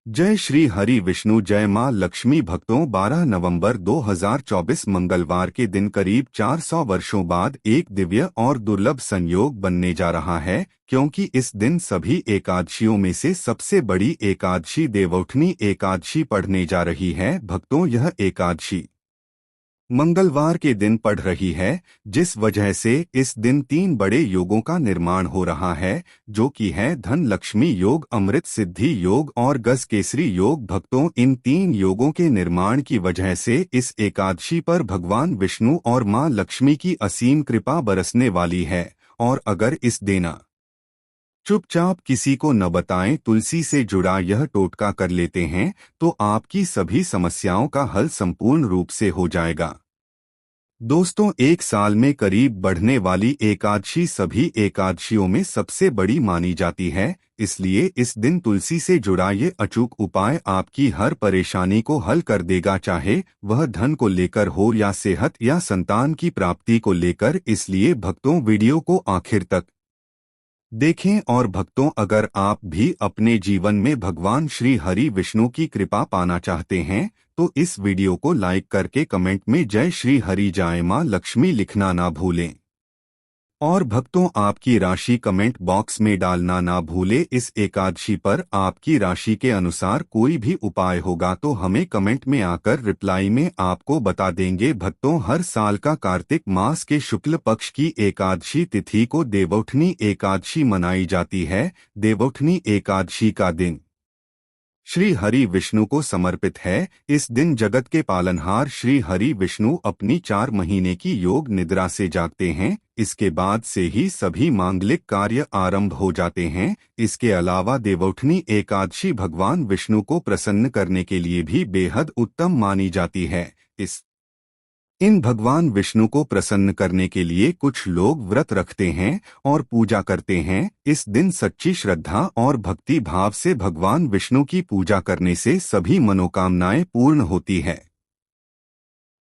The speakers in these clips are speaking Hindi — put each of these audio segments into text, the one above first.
जय श्री हरि विष्णु। जय मां लक्ष्मी। भक्तों, 12 नवंबर 2024 मंगलवार के दिन करीब 400 वर्षों बाद एक दिव्य और दुर्लभ संयोग बनने जा रहा है, क्योंकि इस दिन सभी एकादशियों में से सबसे बड़ी एकादशी देवउठनी एकादशी पढ़ने जा रही है। भक्तों, यह एकादशी मंगलवार के दिन पड़ रही है, जिस वजह से इस दिन तीन बड़े योगों का निर्माण हो रहा है, जो कि है धन लक्ष्मी योग, अमृत सिद्धि योग और गज केसरी योग। भक्तों, इन तीन योगों के निर्माण की वजह से इस एकादशी पर भगवान विष्णु और मां लक्ष्मी की असीम कृपा बरसने वाली है। और अगर इस देना चुपचाप किसी को न बताएं, तुलसी से जुड़ा यह टोटका कर लेते हैं, तो आपकी सभी समस्याओं का हल संपूर्ण रूप से हो जाएगा। दोस्तों, एक साल में करीब बढ़ने वाली एकादशी सभी एकादशियों में सबसे बड़ी मानी जाती है, इसलिए इस दिन तुलसी से जुड़ा ये अचूक उपाय आपकी हर परेशानी को हल कर देगा, चाहे वह धन को लेकर हो या सेहत या संतान की प्राप्ति को लेकर। इसलिए भक्तों, वीडियो को आखिर तक देखें। और भक्तों, अगर आप भी अपने जीवन में भगवान श्री हरि विष्णु की कृपा पाना चाहते हैं, तो इस वीडियो को लाइक करके कमेंट में जय श्री हरि जय मां लक्ष्मी लिखना ना भूलें। और भक्तों, आपकी राशि कमेंट बॉक्स में डालना ना भूले। इस एकादशी पर आपकी राशि के अनुसार कोई भी उपाय होगा तो हमें कमेंट में आकर रिप्लाई में आपको बता देंगे। भक्तों, हर साल का कार्तिक मास के शुक्ल पक्ष की एकादशी तिथि को देवउठनी एकादशी मनाई जाती है। देवउठनी एकादशी का दिन श्री हरि विष्णु को समर्पित है। इस दिन जगत के पालनहार श्री हरि विष्णु अपनी 4 महीने की योग निद्रा से जागते हैं। इसके बाद से ही सभी मांगलिक कार्य आरंभ हो जाते हैं। इसके अलावा देवउठनी एकादशी भगवान विष्णु को प्रसन्न करने के लिए भी बेहद उत्तम मानी जाती है। इन भगवान विष्णु को प्रसन्न करने के लिए कुछ लोग व्रत रखते हैं और पूजा करते हैं। इस दिन सच्ची श्रद्धा और भक्ति भाव से भगवान विष्णु की पूजा करने से सभी मनोकामनाएं पूर्ण होती है।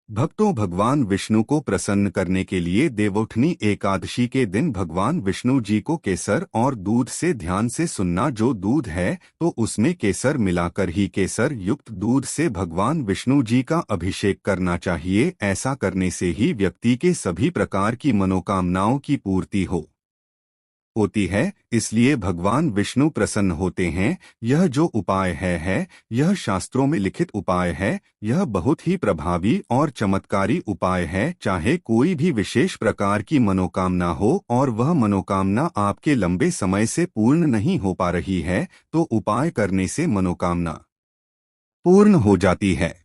भक्तों, भगवान विष्णु को प्रसन्न करने के लिए देवउठनी एकादशी के दिन भगवान विष्णु जी को केसर और दूध से ध्यान से सुनना। जो दूध है तो उसमें केसर मिलाकर ही केसर युक्त दूध से भगवान विष्णु जी का अभिषेक करना चाहिए। ऐसा करने से ही व्यक्ति के सभी प्रकार की मनोकामनाओं की पूर्ति होती है, इसलिए भगवान विष्णु प्रसन्न होते हैं। यह जो उपाय है यह शास्त्रों में लिखित उपाय है। यह बहुत ही प्रभावी और चमत्कारी उपाय है। चाहे कोई भी विशेष प्रकार की मनोकामना हो और वह मनोकामना आपके लंबे समय से पूर्ण नहीं हो पा रही है, तो उपाय करने से मनोकामना पूर्ण हो जाती है।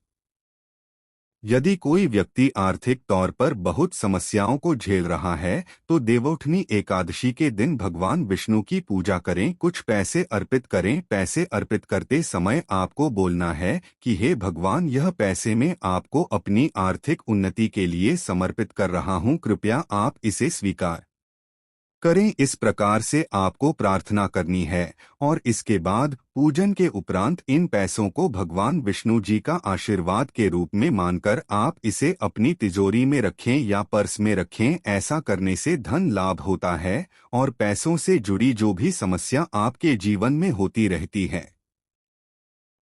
यदि कोई व्यक्ति आर्थिक तौर पर बहुत समस्याओं को झेल रहा है, तो देवउठनी एकादशी के दिन भगवान विष्णु की पूजा करें, कुछ पैसे अर्पित करें। पैसे अर्पित करते समय आपको बोलना है कि हे भगवान, यह पैसे मैं आपको अपनी आर्थिक उन्नति के लिए समर्पित कर रहा हूं, कृपया आप इसे स्वीकार करें। इस प्रकार से आपको प्रार्थना करनी है और इसके बाद पूजन के उपरांत इन पैसों को भगवान विष्णु जी का आशीर्वाद के रूप में मानकर आप इसे अपनी तिजोरी में रखें या पर्स में रखें। ऐसा करने से धन लाभ होता है और पैसों से जुड़ी जो भी समस्या आपके जीवन में होती रहती है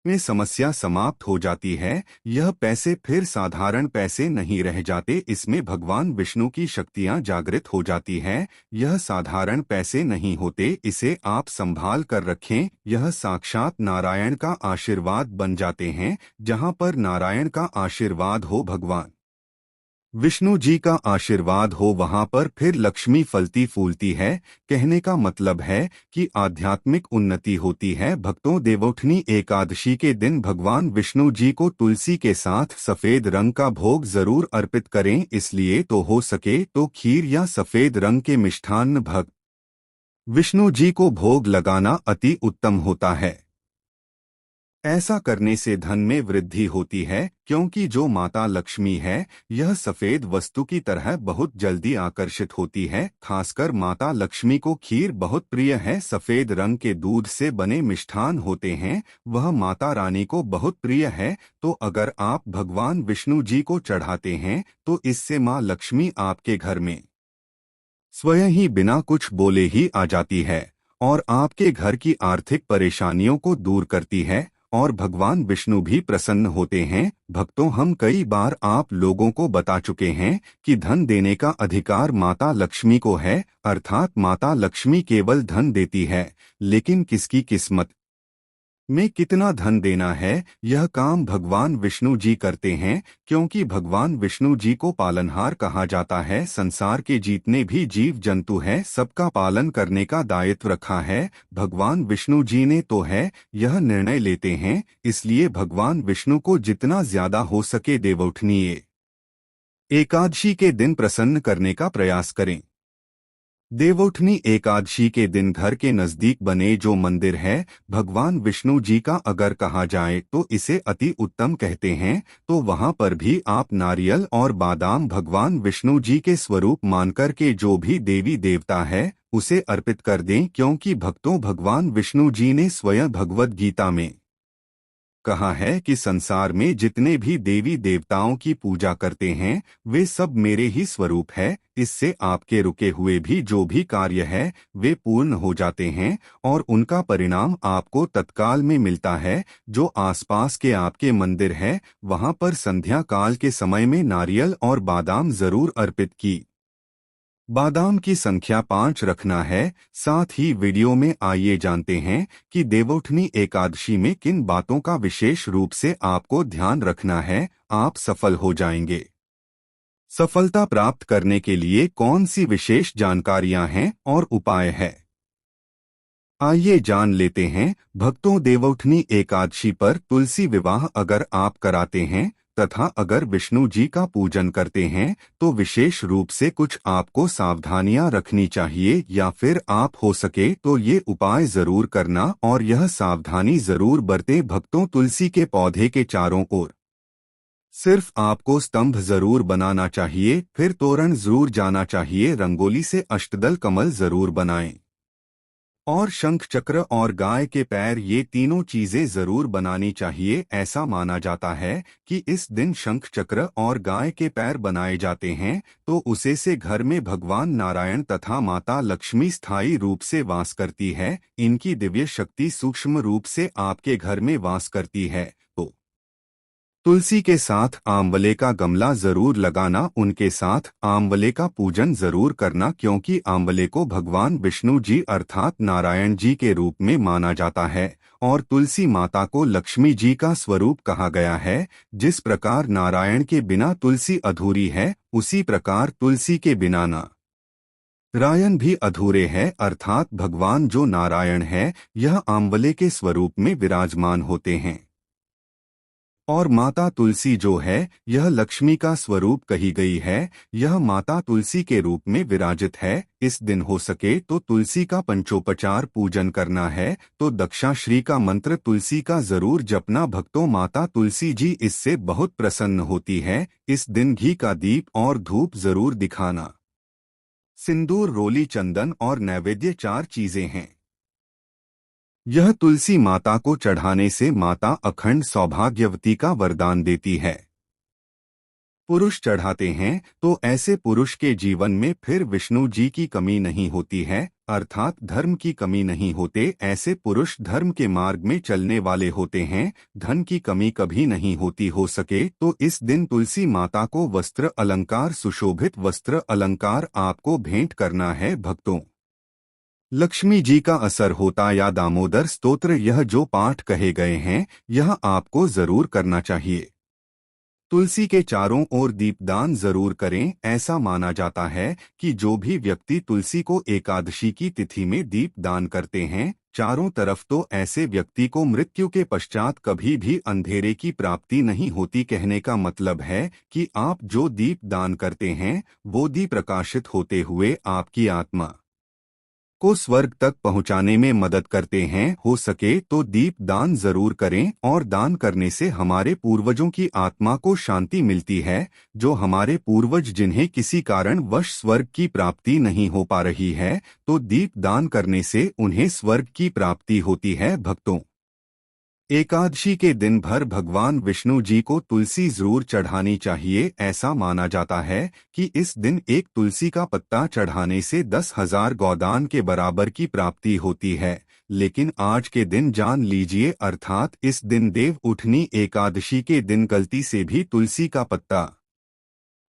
में समस्या समाप्त हो जाती है। यह पैसे फिर साधारण पैसे नहीं रह जाते, इसमें भगवान विष्णु की शक्तियां जागृत हो जाती हैं। यह साधारण पैसे नहीं होते, इसे आप संभाल कर रखें। यह साक्षात नारायण का आशीर्वाद बन जाते हैं। जहां पर नारायण का आशीर्वाद हो, भगवान विष्णु जी का आशीर्वाद हो, वहां पर फिर लक्ष्मी फलती फूलती है। कहने का मतलब है कि आध्यात्मिक उन्नति होती है। भक्तों, देवउठनी एकादशी के दिन भगवान विष्णु जी को तुलसी के साथ सफेद रंग का भोग जरूर अर्पित करें। इसलिए तो हो सके तो खीर या सफेद रंग के मिष्ठान्न भक्त विष्णु जी को भोग लगाना अति उत्तम होता है। ऐसा करने से धन में वृद्धि होती है, क्योंकि जो माता लक्ष्मी है यह सफेद वस्तु की तरह बहुत जल्दी आकर्षित होती है। खासकर माता लक्ष्मी को खीर बहुत प्रिय है। सफेद रंग के दूध से बने मिष्ठान होते हैं, वह माता रानी को बहुत प्रिय है। तो अगर आप भगवान विष्णु जी को चढ़ाते हैं तो इससे माँ लक्ष्मी आपके घर में स्वयं ही बिना कुछ बोले ही आ जाती है और आपके घर की आर्थिक परेशानियों को दूर करती है और भगवान विष्णु भी प्रसन्न होते हैं। भक्तों, हम कई बार आप लोगों को बता चुके हैं कि धन देने का अधिकार माता लक्ष्मी को है, अर्थात माता लक्ष्मी केवल धन देती है, लेकिन किसकी किस्मत में कितना धन देना है, यह काम भगवान विष्णु जी करते हैं, क्योंकि भगवान विष्णु जी को पालनहार कहा जाता है। संसार के जितने भी जीव जंतु हैं, सबका पालन करने का दायित्व रखा है भगवान विष्णु जी ने, तो है यह निर्णय लेते हैं। इसलिए भगवान विष्णु को जितना ज्यादा हो सके देवउठनी एकादशी के दिन प्रसन्न करने का प्रयास करें। देवउठनी एकादशी के दिन घर के नजदीक बने जो मंदिर है भगवान विष्णु जी का, अगर कहा जाए तो इसे अति उत्तम कहते हैं, तो वहां पर भी आप नारियल और बादाम भगवान विष्णु जी के स्वरूप मानकर के जो भी देवी देवता है उसे अर्पित कर दें, क्योंकि भक्तों, भगवान विष्णु जी ने स्वयं भगवद गीता में कहा है कि संसार में जितने भी देवी देवताओं की पूजा करते हैं वे सब मेरे ही स्वरूप है। इससे आपके रुके हुए भी जो भी कार्य है वे पूर्ण हो जाते हैं और उनका परिणाम आपको तत्काल में मिलता है। जो आसपास के आपके मंदिर है वहां पर संध्या काल के समय में नारियल और बादाम जरूर अर्पित की। बादाम की संख्या 5 रखना है। साथ ही वीडियो में आइए जानते हैं कि देवउठनी एकादशी में किन बातों का विशेष रूप से आपको ध्यान रखना है, आप सफल हो जाएंगे। सफलता प्राप्त करने के लिए कौन सी विशेष जानकारियां हैं और उपाय है, आइए जान लेते हैं। भक्तों, देवउठनी एकादशी पर तुलसी विवाह अगर आप कराते हैं तथा अगर विष्णु जी का पूजन करते हैं तो विशेष रूप से कुछ आपको सावधानियां रखनी चाहिए, या फिर आप हो सके तो ये उपाय जरूर करना और यह सावधानी जरूर बरतें। भक्तों, तुलसी के पौधे के चारों ओर सिर्फ आपको स्तंभ जरूर बनाना चाहिए, फिर तोरण जरूर जाना चाहिए, रंगोली से अष्टदल कमल जरूर बनाएं और शंख चक्र और गाय के पैर, ये तीनों चीजें जरूर बनानी चाहिए। ऐसा माना जाता है कि इस दिन शंख चक्र और गाय के पैर बनाए जाते हैं तो उसे से घर में भगवान नारायण तथा माता लक्ष्मी स्थायी रूप से वास करती है। इनकी दिव्य शक्ति सूक्ष्म रूप से आपके घर में वास करती है। तो तुलसी के साथ आंवले का गमला जरूर लगाना, उनके साथ आंवले का पूजन जरूर करना, क्योंकि आंवले को भगवान विष्णु जी अर्थात नारायण जी के रूप में माना जाता है और तुलसी माता को लक्ष्मी जी का स्वरूप कहा गया है। जिस प्रकार नारायण के बिना तुलसी अधूरी है, उसी प्रकार तुलसी के बिना नारायण भी अधूरे है, अर्थात भगवान जो नारायण है यह आंवले के स्वरूप में विराजमान होते हैं और माता तुलसी जो है यह लक्ष्मी का स्वरूप कही गई है। यह माता तुलसी के रूप में विराजित है। इस दिन हो सके तो तुलसी का पंचोपचार पूजन करना है, तो दक्षाश्री का मंत्र तुलसी का जरूर जपना। भक्तों, माता तुलसी जी इससे बहुत प्रसन्न होती है। इस दिन घी का दीप और धूप जरूर दिखाना। सिंदूर, रोली, चंदन और नैवेद्य 4 चीजें हैं। यह तुलसी माता को चढ़ाने से माता अखंड सौभाग्यवती का वरदान देती है। पुरुष चढ़ाते हैं तो ऐसे पुरुष के जीवन में फिर विष्णु जी की कमी नहीं होती है, अर्थात धर्म की कमी नहीं होते। ऐसे पुरुष धर्म के मार्ग में चलने वाले होते हैं, धन की कमी कभी नहीं होती। हो सके तो इस दिन तुलसी माता को वस्त्र अलंकार, सुशोभित वस्त्र अलंकार आपको भेंट करना है। भक्तों, लक्ष्मी जी का असर होता या दामोदर स्तोत्र, यह जो पाठ कहे गए हैं यह आपको जरूर करना चाहिए। तुलसी के चारों ओर दीपदान जरूर करें। ऐसा माना जाता है कि जो भी व्यक्ति तुलसी को एकादशी की तिथि में दीप दान करते हैं चारों तरफ, तो ऐसे व्यक्ति को मृत्यु के पश्चात कभी भी अंधेरे की प्राप्ति नहीं होती। कहने का मतलब है कि आप जो दीप दान करते हैं वो दीप प्रकाशित होते हुए आपकी आत्मा को स्वर्ग तक पहुंचाने में मदद करते हैं। हो सके तो दीप दान जरूर करें, और दान करने से हमारे पूर्वजों की आत्मा को शांति मिलती है। जो हमारे पूर्वज जिन्हें किसी कारण वश स्वर्ग की प्राप्ति नहीं हो पा रही है, तो दीप दान करने से उन्हें स्वर्ग की प्राप्ति होती है। भक्तों, एकादशी के दिन भर भगवान विष्णु जी को तुलसी जरूर चढ़ानी चाहिए। ऐसा माना जाता है कि इस दिन एक तुलसी का पत्ता चढ़ाने से 10,000 गोदान के बराबर की प्राप्ति होती है। लेकिन आज के दिन जान लीजिए, अर्थात इस दिन देव उठनी एकादशी के दिन गलती से भी तुलसी का पत्ता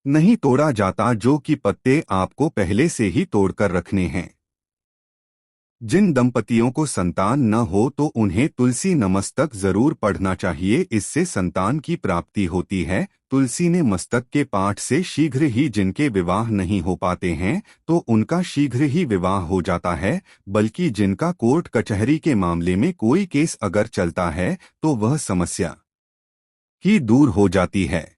नहीं तोड़ा जाता, जो कि पत्ते आपको पहले से ही तोड़कर रखने हैं। जिन दंपतियों को संतान न हो तो उन्हें तुलसी नमस्तक जरूर पढ़ना चाहिए, इससे संतान की प्राप्ति होती है। तुलसी ने मस्तक के पाठ से शीघ्र ही जिनके विवाह नहीं हो पाते हैं तो उनका शीघ्र ही विवाह हो जाता है, बल्कि जिनका कोर्ट कचहरी के मामले में कोई केस अगर चलता है तो वह समस्या ही दूर हो जाती है।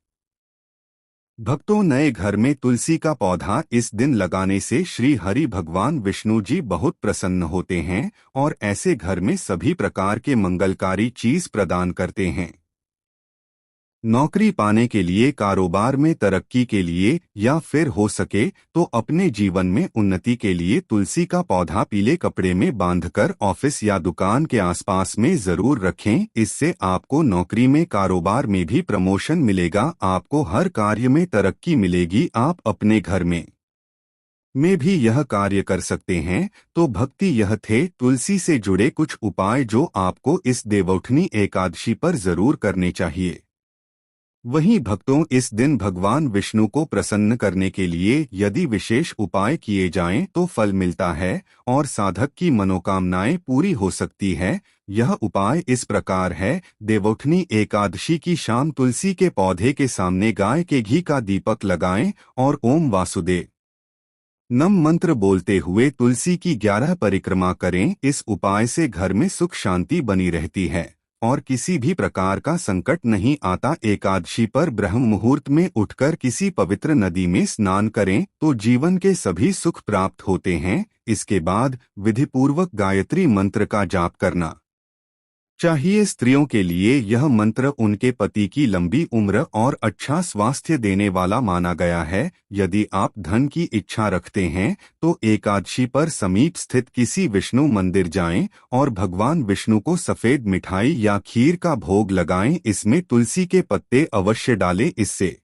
भक्तों, नए घर में तुलसी का पौधा इस दिन लगाने से श्री हरि भगवान विष्णु जी बहुत प्रसन्न होते हैं और ऐसे घर में सभी प्रकार के मंगलकारी चीज प्रदान करते हैं। नौकरी पाने के लिए, कारोबार में तरक्की के लिए या फिर हो सके तो अपने जीवन में उन्नति के लिए तुलसी का पौधा पीले कपड़े में बांधकर ऑफिस या दुकान के आसपास में जरूर रखें। इससे आपको नौकरी में, कारोबार में भी प्रमोशन मिलेगा, आपको हर कार्य में तरक्की मिलेगी। आप अपने घर में भी यह कार्य कर सकते हैं। तो भक्ति, यह थे तुलसी से जुड़े कुछ उपाय जो आपको इस देवउठनी एकादशी पर जरूर करने चाहिए। वहीं भक्तों, इस दिन भगवान विष्णु को प्रसन्न करने के लिए यदि विशेष उपाय किए जाएं तो फल मिलता है और साधक की मनोकामनाएं पूरी हो सकती है। यह उपाय इस प्रकार है। देवउठनी एकादशी की शाम तुलसी के पौधे के सामने गाय के घी का दीपक लगाएं और ओम वासुदेव नम मंत्र बोलते हुए तुलसी की 11 परिक्रमा करें। इस उपाय से घर में सुख शांति बनी रहती है और किसी भी प्रकार का संकट नहीं आता। एकादशी पर ब्रह्म मुहूर्त में उठकर किसी पवित्र नदी में स्नान करें तो जीवन के सभी सुख प्राप्त होते हैं। इसके बाद विधिपूर्वक गायत्री मंत्र का जाप करना चाहिए। स्त्रियों के लिए यह मंत्र उनके पति की लंबी उम्र और अच्छा स्वास्थ्य देने वाला माना गया है। यदि आप धन की इच्छा रखते हैं तो एकादशी पर समीप स्थित किसी विष्णु मंदिर जाएं और भगवान विष्णु को सफेद मिठाई या खीर का भोग लगाएं। इसमें तुलसी के पत्ते अवश्य डालें, इससे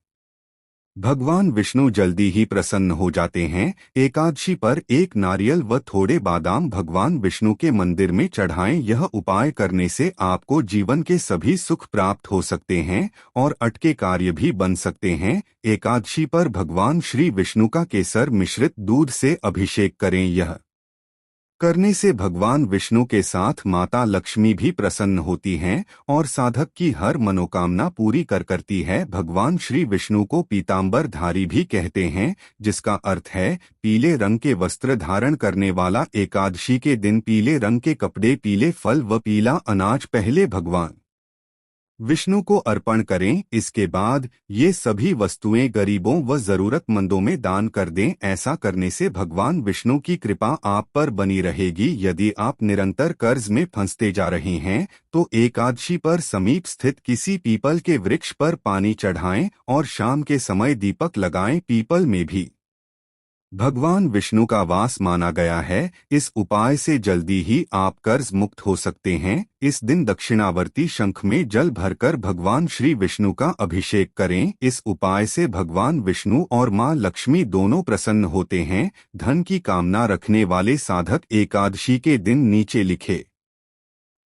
भगवान विष्णु जल्दी ही प्रसन्न हो जाते हैं। एकादशी पर एक नारियल व थोड़े बादाम भगवान विष्णु के मंदिर में चढ़ाएं। यह उपाय करने से आपको जीवन के सभी सुख प्राप्त हो सकते हैं और अटके कार्य भी बन सकते हैं। एकादशी पर भगवान श्री विष्णु का केसर मिश्रित दूध से अभिषेक करें। यह करने से भगवान विष्णु के साथ माता लक्ष्मी भी प्रसन्न होती हैं और साधक की हर मनोकामना पूरी करती है। भगवान श्री विष्णु को पीतांबरधारी भी कहते हैं, जिसका अर्थ है पीले रंग के वस्त्र धारण करने वाला। एकादशी के दिन पीले रंग के कपड़े, पीले फल व पीला अनाज पहले भगवान विष्णु को अर्पण करें। इसके बाद ये सभी वस्तुएं गरीबों व जरूरतमंदों में दान कर दें। ऐसा करने से भगवान विष्णु की कृपा आप पर बनी रहेगी। यदि आप निरंतर कर्ज में फंसते जा रहे हैं तो एकादशी पर समीप स्थित किसी पीपल के वृक्ष पर पानी चढ़ाएं और शाम के समय दीपक लगाएं। पीपल में भी भगवान विष्णु का वास माना गया है। इस उपाय से जल्दी ही आप कर्ज मुक्त हो सकते हैं। इस दिन दक्षिणावर्ती शंख में जल भरकर भगवान श्री विष्णु का अभिषेक करें। इस उपाय से भगवान विष्णु और मां लक्ष्मी दोनों प्रसन्न होते हैं। धन की कामना रखने वाले साधक एकादशी के दिन नीचे लिखे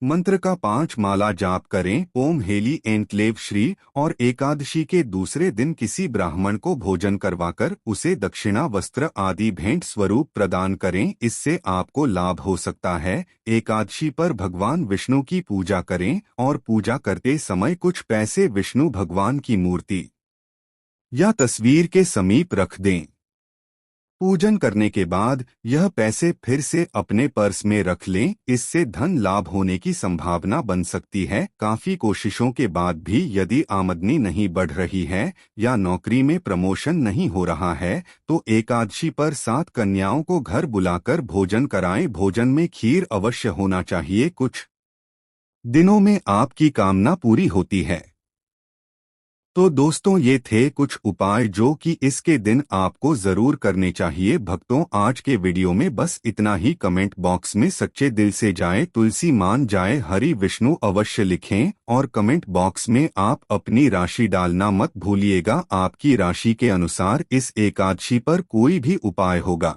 मंत्र का 5 माला जाप करें। ओम हेली एनक्लेव श्री और एकादशी के दूसरे दिन किसी ब्राह्मण को भोजन करवाकर उसे दक्षिणा, वस्त्र आदि भेंट स्वरूप प्रदान करें। इससे आपको लाभ हो सकता है। एकादशी पर भगवान विष्णु की पूजा करें और पूजा करते समय कुछ पैसे विष्णु भगवान की मूर्ति या तस्वीर के समीप रख दें। पूजन करने के बाद यह पैसे फिर से अपने पर्स में रख लें। इससे धन लाभ होने की संभावना बन सकती है। काफी कोशिशों के बाद भी यदि आमदनी नहीं बढ़ रही है या नौकरी में प्रमोशन नहीं हो रहा है तो एकादशी पर 7 कन्याओं को घर बुलाकर भोजन कराएं। भोजन में खीर अवश्य होना चाहिए। कुछ दिनों में आपकी कामना पूरी होती है। तो दोस्तों, ये थे कुछ उपाय जो कि इसके दिन आपको जरूर करने चाहिए। भक्तों, आज के वीडियो में बस इतना ही। कमेंट बॉक्स में सच्चे दिल से जाए तुलसी मान जाए हरि विष्णु अवश्य लिखें और कमेंट बॉक्स में आप अपनी राशि डालना मत भूलिएगा। आपकी राशि के अनुसार इस एकादशी पर कोई भी उपाय होगा।